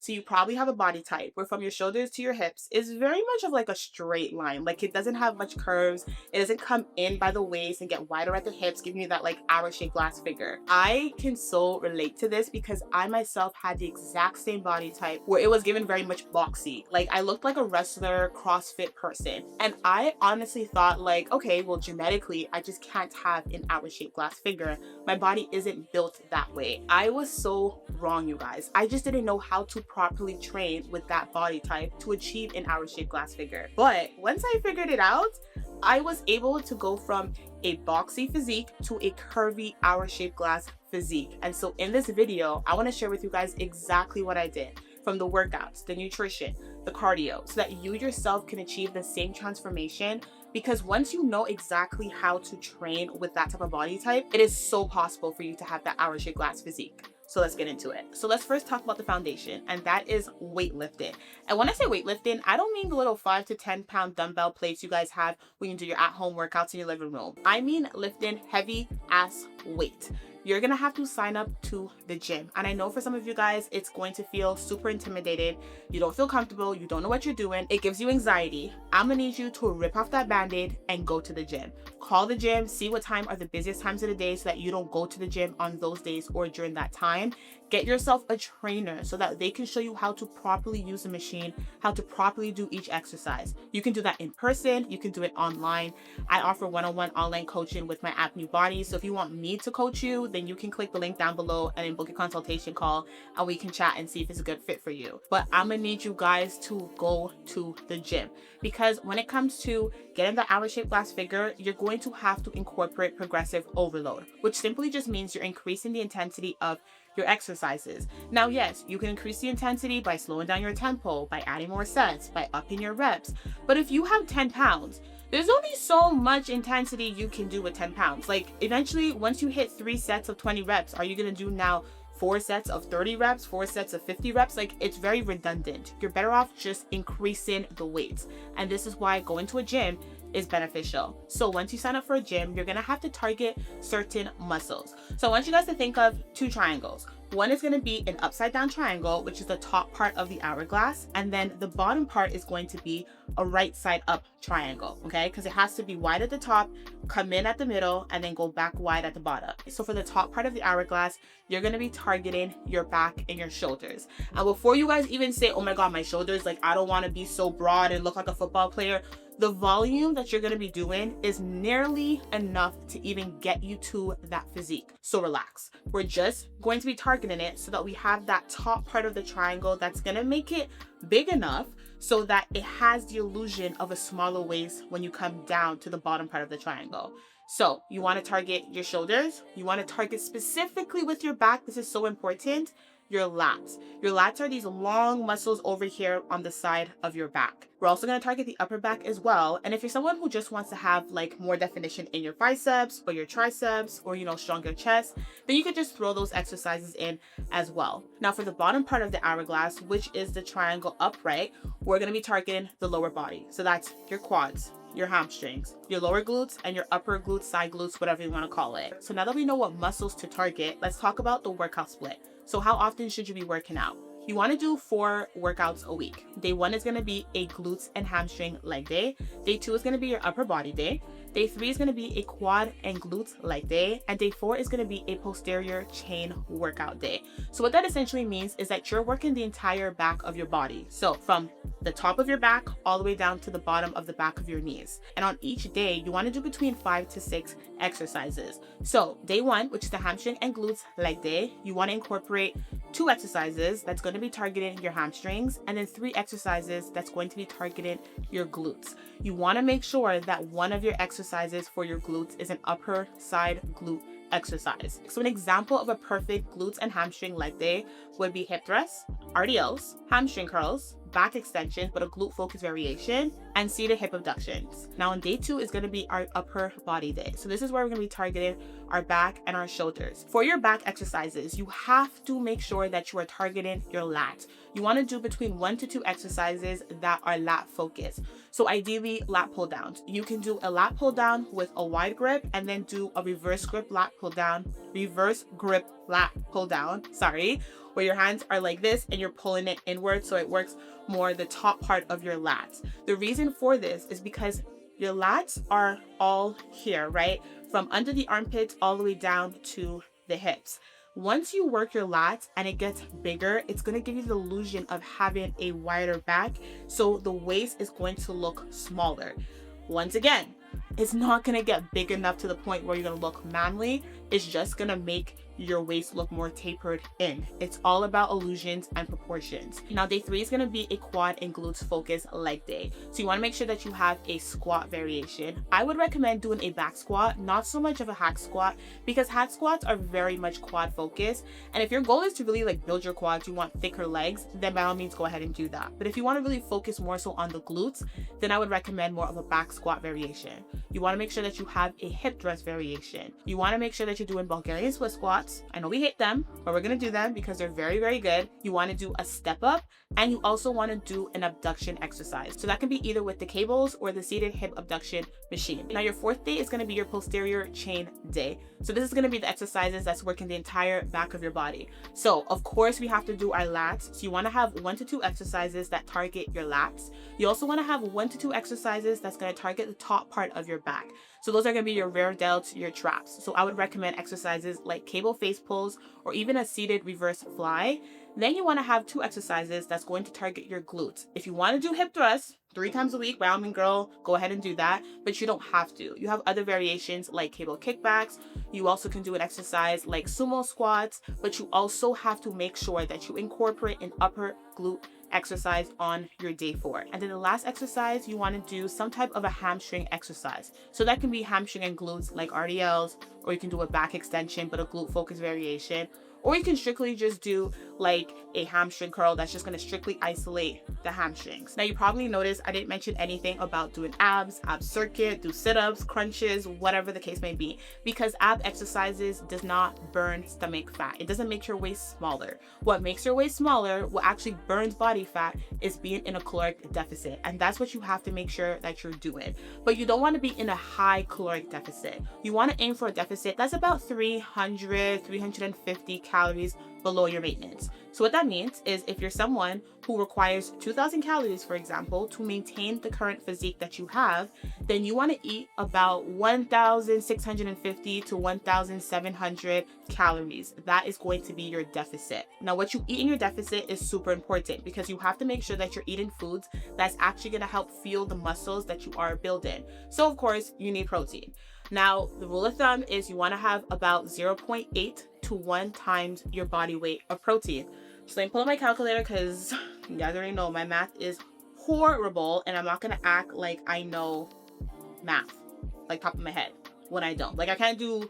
So you probably have a body type where from your shoulders to your hips is very much of like a straight line. Like it doesn't have much curves. It doesn't come in by the waist and get wider at the hips, giving you that like hour-shaped glass figure. I can so relate to this because I myself had the exact same body type where it was given very much boxy. Like I looked like a wrestler, CrossFit person. And I honestly thought like, okay, well, genetically, I just can't have an hour-shaped glass figure. My body isn't built that way. I was so wrong, you guys. I just didn't know how to properly train with that body type to achieve an hour-shaped glass figure. But once I figured it out, I was able to go from a boxy physique to a curvy hour-shaped glass physique. And so in this video, I want to share with you guys exactly what I did, from the workouts, the nutrition, the cardio, so that you yourself can achieve the same transformation. Because once you know exactly how to train with that type of body type, it is so possible for you to have that hour-shaped glass physique. So let's get into it. So let's first talk about the foundation, and that is weightlifting. And when I say weightlifting, I don't mean the little 5 to 10 pound dumbbell plates you guys have when you do your at-home workouts in your living room. I mean lifting heavy ass weight. You're gonna have to sign up to the gym. And I know for some of you guys, it's going to feel super intimidated. You don't feel comfortable, you don't know what you're doing. It gives you anxiety. I'm gonna need you to rip off that band-aid and go to the gym. Call the gym, see what time are the busiest times of the day so that you don't go to the gym on those days or during that time. Get yourself a trainer so that they can show you how to properly use the machine, how to properly do each exercise. You can do that in person, you can do it online. I offer one-on-one online coaching with my app New Body. So if you want me to coach you, then you can click the link down below and then book a consultation call and we can chat and see if it's a good fit for you. But I'm gonna need you guys to go to the gym because when it comes to getting the hour-shaped glass figure, you're going to have to incorporate progressive overload, which simply just means you're increasing the intensity of your exercises. Now, yes, you can increase the intensity by slowing down your tempo, by adding more sets, by upping your reps. But if you have 10 pounds, there's only so much intensity you can do with 10 pounds. Like eventually, once you hit 3 sets of 20 reps, are you gonna do now 4 sets of 30 reps, 4 sets of 50 reps? Like it's very redundant. You're better off just increasing the weights. And this is why going to a gym is beneficial. So once you sign up for a gym, you're gonna have to target certain muscles. So I want you guys to think of 2 triangles. One is going to be an upside down triangle, which is the top part of the hourglass. And then the bottom part is going to be a right side up triangle, okay? Because it has to be wide at the top, come in at the middle, and then go back wide at the bottom. So for the top part of the hourglass, you're going to be targeting your back and your shoulders. And before you guys even say, oh my God, my shoulders, like I don't want to be so broad and look like a football player, the volume that you're going to be doing is nearly enough to even get you to that physique. So relax. We're just going to be targeting it so that we have that top part of the triangle that's going to make it big enough so that it has the illusion of a smaller waist when you come down to the bottom part of the triangle. So you want to target your shoulders. You want to target specifically with your back. This is so important. Your lats. Your lats are these long muscles over here on the side of your back. We're also going to target the upper back as well. And if you're someone who just wants to have like more definition in your biceps or your triceps or, you know, stronger chest, then you could just throw those exercises in as well. Now for the bottom part of the hourglass, which is the triangle upright, we're going to be targeting the lower body. So that's your quads, your hamstrings, your lower glutes, and your upper glutes, side glutes, whatever you want to call it. So now that we know what muscles to target, let's talk about the workout split. So how often should you be working out? You want to do 4 workouts a week. Day 1 is going to be a glutes and hamstring leg day. Day 2 is going to be your upper body day. Day 3 is going to be a quad and glutes leg day. And day 4 is going to be a posterior chain workout day. So what that essentially means is that you're working the entire back of your body. So from the top of your back all the way down to the bottom of the back of your knees. And on each day, you want to do between 5 to 6 exercises. So day 1, which is the hamstring and glutes leg day, you want to incorporate 2 exercises that's going to be targeting your hamstrings, and then 3 exercises that's going to be targeting your glutes. You want to make sure that one of your exercises for your glutes is an upper side glute exercise. So an example of a perfect glutes and hamstring leg day would be hip thrusts, RDLs, hamstring curls, back extensions, but a glute focus variation, and seated hip abductions. Now on day 2 is going to be our upper body day. So this is where we're going to be targeting our back and our shoulders. For your back exercises, you have to make sure that you are targeting your lats. You want to do between 1 to 2 exercises that are lat focused. So ideally lat pull downs. You can do a lat pull down with a wide grip and then do a reverse grip lat pull down, reverse grip flat pull down, sorry, where your hands are like this and you're pulling it inward so it works more the top part of your lats. The reason for this is because your lats are all here, right? From under the armpits all the way down to the hips. Once you work your lats and it gets bigger, it's going to give you the illusion of having a wider back, so the waist is going to look smaller. Once again, it's not going to get big enough to the point where you're going to look manly. It's just going to make your waist look more tapered in. It's all about illusions and proportions. Now, day 3 is going to be a quad and glutes focus leg day. So you want to make sure that you have a squat variation. I would recommend doing a back squat, not so much of a hack squat, because hack squats are very much quad focused. And if your goal is to really like build your quads, you want thicker legs, then by all means go ahead and do that. But if you want to really focus more so on the glutes, then I would recommend more of a back squat variation. You want to make sure that you have a hip thrust variation. You want to make sure that you're doing Bulgarian split squats. I know we hate them, but we're going to do them because they're very, very good. You want to do a step up, and you also want to do an abduction exercise. So that can be either with the cables or the seated hip abduction machine. Now, your 4th day is going to be your posterior chain day. So this is going to be the exercises that's working the entire back of your body. So of course we have to do our lats. So you want to have 1 to 2 exercises that target your lats. You also want to have 1 to 2 exercises that's going to target the top part of your back. So those are going to be your rear delts, your traps. So I would recommend exercises like cable face pulls or even a seated reverse fly. Then you want to have 2 exercises that's going to target your glutes. If you want to do hip thrusts 3 times a week, by all means, girl, go ahead and do that, but you don't have to. You have other variations like cable kickbacks. You also can do an exercise like sumo squats, but you also have to make sure that you incorporate an upper glute exercise on your day 4. And then the last exercise, you want to do some type of a hamstring exercise. So that can be hamstring and glutes like RDLs, or you can do a back extension but a glute focus variation, or you can strictly just do like a hamstring curl that's just going to strictly isolate the hamstrings. Now, you probably noticed I didn't mention anything about doing abs, ab circuit, do sit-ups, crunches, whatever the case may be, because ab exercises does not burn stomach fat. It doesn't make your waist smaller. What makes your waist smaller, what actually burns body fat, is being in a caloric deficit, and that's what you have to make sure that you're doing. But you don't want to be in a high caloric deficit. You want to aim for a deficit that's about 350 calories below your maintenance. So what that means is if you're someone who requires 2,000 calories, for example, to maintain the current physique that you have, then you want to eat about 1,650 to 1,700 calories. That is going to be your deficit. Now, what you eat in your deficit is super important because you have to make sure that you're eating foods that's actually going to help fuel the muscles that you are building. So of course, you need protein. Now, the rule of thumb is you want to have about 0.8 to 1 times your body weight of protein. So let me pull up my calculator because you guys already know my math is horrible, and I'm not going to act like I know math, like top of my head, when I don't. Like, I can't do,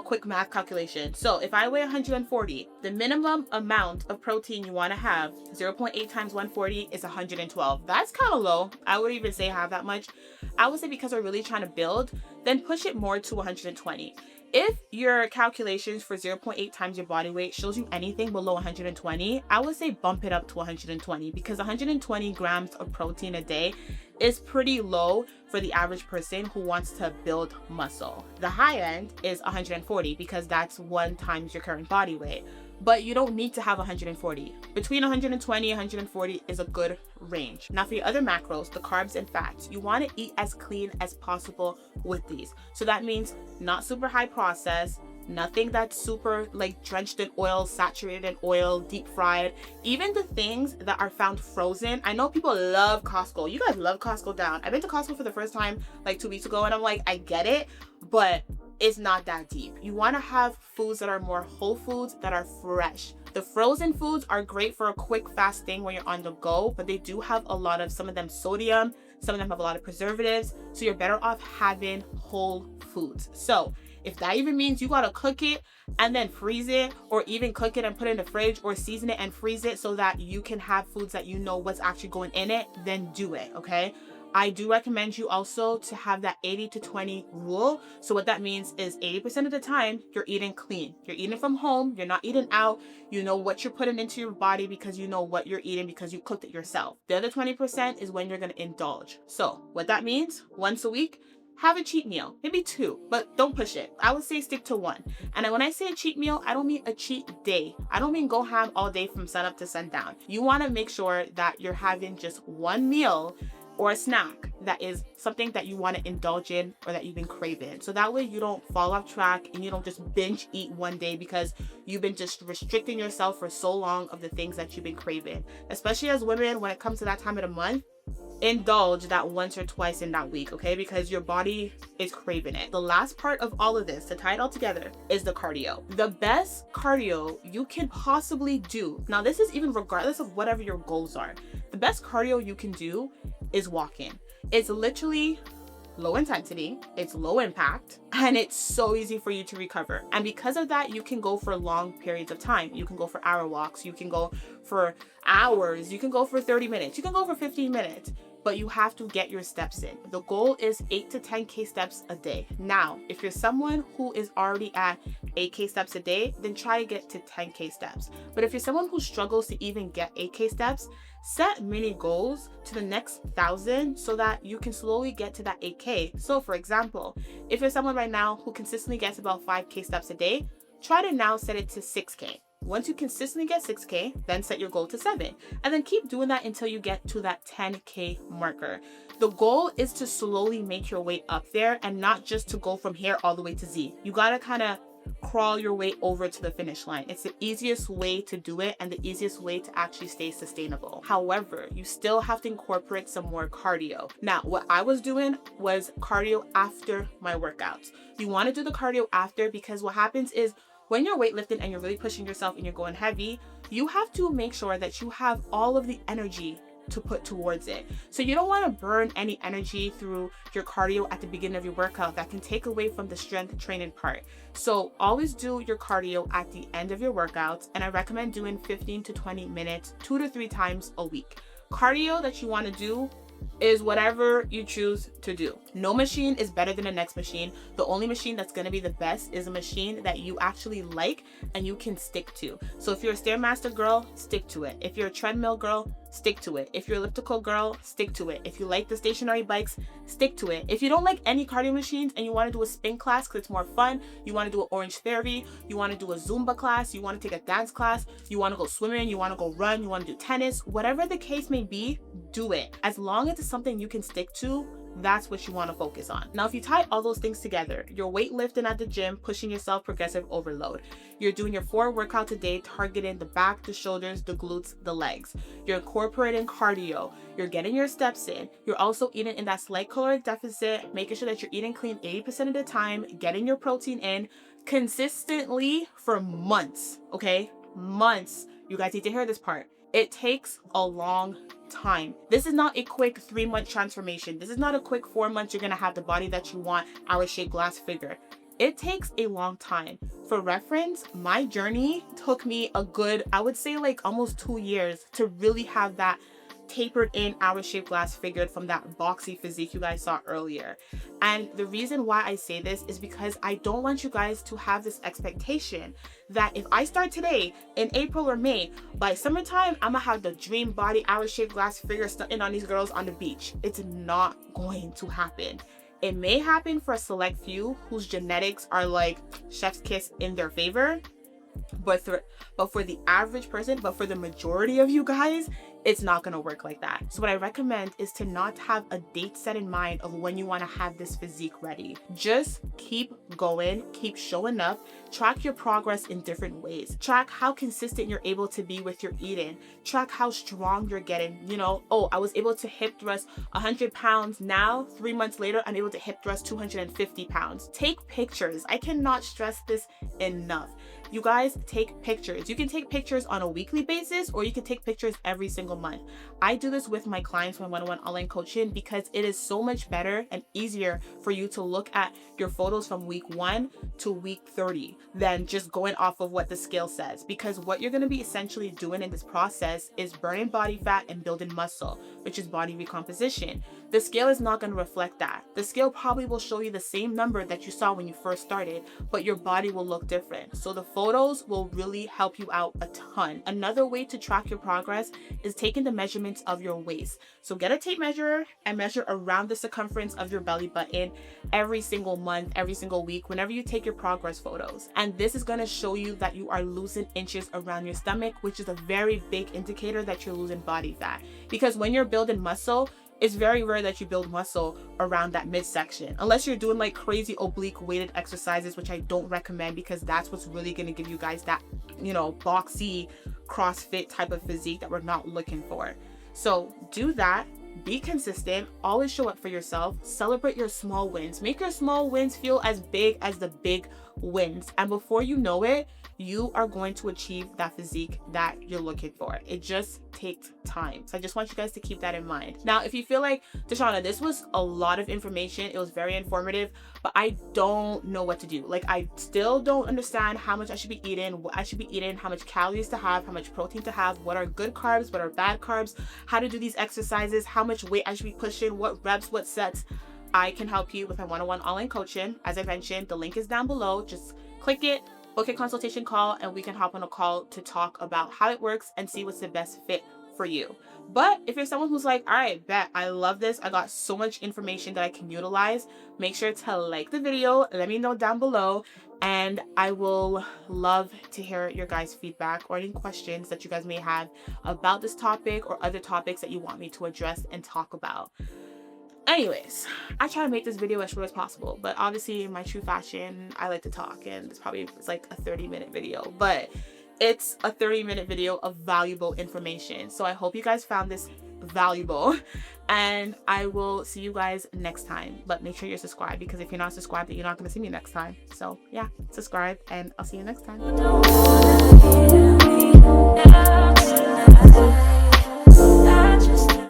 quick math calculation. So if I weigh 140, the minimum amount of protein you want to have, 0.8 times 140 is 112. That's kind of low. I would even say have that much. I would say because we're really trying to build, then push it more to 120. If your calculations for 0.8 times your body weight shows you anything below 120, I would say bump it up to 120, because 120 grams of protein a day is pretty low for the average person who wants to build muscle. The high end is 140 because that's 1 times your current body weight. But you don't need to have 140. Between 120 and 140 is a good range. Now, for your other macros, the carbs and fats, you want to eat as clean as possible with these. So that means not super high processed, nothing that's super like drenched in oil, saturated in oil, deep fried. Even the things that are found frozen. I know people love Costco. You guys love Costco down. I went to Costco for the first time like 2 weeks ago, and I'm like, I get it, but it's not that deep. You want to have foods that are more whole foods, that are fresh. The frozen foods are great for a quick fast thing when you're on the go, but they do have a lot of, some of them sodium, some of them have a lot of preservatives, so you're better off having whole foods. So if that even means you gotta cook it and then freeze it, or even cook it and put it in the fridge, or season it and freeze it so that you can have foods that you know what's actually going in it, then do it, okay? I do recommend you also to have that 80 to 20 rule. So what that means is 80% of the time you're eating clean. You're eating from home. You're not eating out. You know what you're putting into your body because you know what you're eating because you cooked it yourself. The other 20% is when you're going to indulge. So what that means, once a week, have a cheat meal, maybe 2, but don't push it. I would say stick to 1. And when I say a cheat meal, I don't mean a cheat day. I don't mean go ham all day from sun up to sundown. You want to make sure that you're having just one meal or a snack that is something that you want to indulge in or that you've been craving. So that way you don't fall off track and you don't just binge eat one day because you've been just restricting yourself for so long of the things that you've been craving. Especially as women, when it comes to that time of the month, indulge that once or twice in that week, okay? Because your body is craving it. The last part of all of this, to tie it all together, is the cardio. The best cardio you can possibly do, now this is even regardless of whatever your goals are, the best cardio you can do is walking. It's literally low intensity, it's low impact, and it's so easy for you to recover. And because of that, you can go for long periods of time. You can go for hour walks, you can go for hours, you can go for 30 minutes, you can go for 15 minutes, but you have to get your steps in. The goal is 8 to 10K steps a day. Now, if you're someone who is already at 8K steps a day, then try to get to 10K steps. But if you're someone who struggles to even get 8K steps, set mini goals to the next 1,000 so that you can slowly get to that 8K. So for example, if you're someone right now who consistently gets about 5K steps a day, try to now set it to 6K. Once you consistently get 6K, then set your goal to 7. And then keep doing that until you get to that 10K marker. The goal is to slowly make your way up there and not just to go from here all the way to Z. You gotta kind of crawl your way over to the finish line. It's the easiest way to do it and the easiest way to actually stay sustainable. However, you still have to incorporate some more cardio. Now, what I was doing was cardio after my workouts. You want to do the cardio after because what happens is when you're weightlifting and you're really pushing yourself and you're going heavy, you have to make sure that you have all of the energy to put towards it. So you don't want to burn any energy through your cardio at the beginning of your workout. That can take away from the strength training part. So always do your cardio at the end of your workouts, and I recommend doing 15 to 20 minutes 2 to 3 times a week. Cardio that you want to do is whatever you choose to do. No machine is better than the next machine. The only machine that's going to be the best is a machine that you actually like and you can stick to. So if you're a Stairmaster girl, stick to it. If you're a treadmill girl, stick to it. If you're elliptical girl, stick to it. If you like the stationary bikes, stick to it. If you don't like any cardio machines and you want to do a spin class because it's more fun, you want to do an Orange Theory, you want to do a Zumba class, you want to take a dance class, you want to go swimming, you want to go run, you want to do tennis, whatever the case may be, do it. As long as it's something you can stick to, that's what you want to focus on. Now, if you tie all those things together, you're weightlifting at the gym, pushing yourself progressive overload. You're doing your 4 workouts a day, targeting the back, the shoulders, the glutes, the legs. You're incorporating cardio. You're getting your steps in. You're also eating in that slight caloric deficit, making sure that you're eating clean 80% of the time, getting your protein in consistently for months, okay? Months. You guys need to hear this part. It takes a long time. This is not a quick 3-month transformation. This is not a quick 4 months you're gonna have the body that you want, hour-shaped glass figure. It takes a long time. For reference, my journey took me a good, I would say like almost 2 years to really have that tapered in hour-shaped glass figured from that boxy physique you guys saw earlier. And the reason why I say this is because I don't want you guys to have this expectation that if I start today in April or May, by summertime, I'm gonna have the dream body hour-shaped glass figure stunting on these girls on the beach. It's not going to happen. It may happen for a select few whose genetics are like chef's kiss in their favor, but for the average person, but for the majority of you guys, it's not going to work like that. So what I recommend is to not have a date set in mind of when you want to have this physique ready. Just keep going, keep showing up, track your progress in different ways. Track how consistent you're able to be with your eating. Track how strong you're getting. You know, oh, I was able to hip thrust 100 pounds. Now, 3 months later, I'm able to hip thrust 250 pounds. Take pictures. I cannot stress this enough. You guys, take pictures. You can take pictures on a weekly basis or you can take pictures every single month. I do this with my clients when one-on-one online coaching because it is so much better and easier for you to look at your photos from week 1 to week 30 than just going off of what the scale says, because what you're going to be essentially doing in this process is burning body fat and building muscle, which is body recomposition. the scale is not going to reflect that. The scale probably will show you the same number that you saw when you first started, but your body will look different. So the photos will really help you out a ton. Another way to track your progress is taking the measurements of your waist. So get a tape measure and measure around the circumference of your belly button every single month, every single week, whenever you take your progress photos. And this is going to show you that you are losing inches around your stomach, which is a very big indicator that you're losing body fat. Because when you're building muscle, it's very rare that you build muscle around that midsection, unless you're doing like crazy oblique weighted exercises, which I don't recommend, because that's what's really going to give you guys that, you know, boxy CrossFit type of physique that we're not looking for. So do that. Be consistent. Always show up for yourself. Celebrate your small wins. Make your small wins feel as big as the big wins. And before you know it, you are going to achieve that physique that you're looking for. It just takes time. So I just want you guys to keep that in mind. Now, if you feel like, Deshauna, this was a lot of information, it was very informative, but I don't know what to do. Like, I still don't understand how much I should be eating, what I should be eating, how much calories to have, how much protein to have, what are good carbs, what are bad carbs, how to do these exercises, how much weight I should be pushing, what reps, what sets. I can help you with my one-on-one online coaching. As I mentioned, the link is down below. Just click it, book a consultation call, and we can hop on a call to talk about how it works and see what's the best fit for you. But if you're someone who's like, all right, bet, I love this, I got so much information that I can utilize, make sure to like the video, let me know down below, and I will love to hear your guys' feedback or any questions that you guys may have about this topic or other topics that you want me to address and talk about. Anyways, I try to make this video as short as possible, but obviously in my true fashion, I like to talk, and it's like a 30-minute video, but it's a 30-minute video of valuable information. So I hope you guys found this valuable, and I will see you guys next time. But make sure you're subscribed, because if you're not subscribed, then you're not going to see me next time. So yeah, subscribe, and I'll see you next time.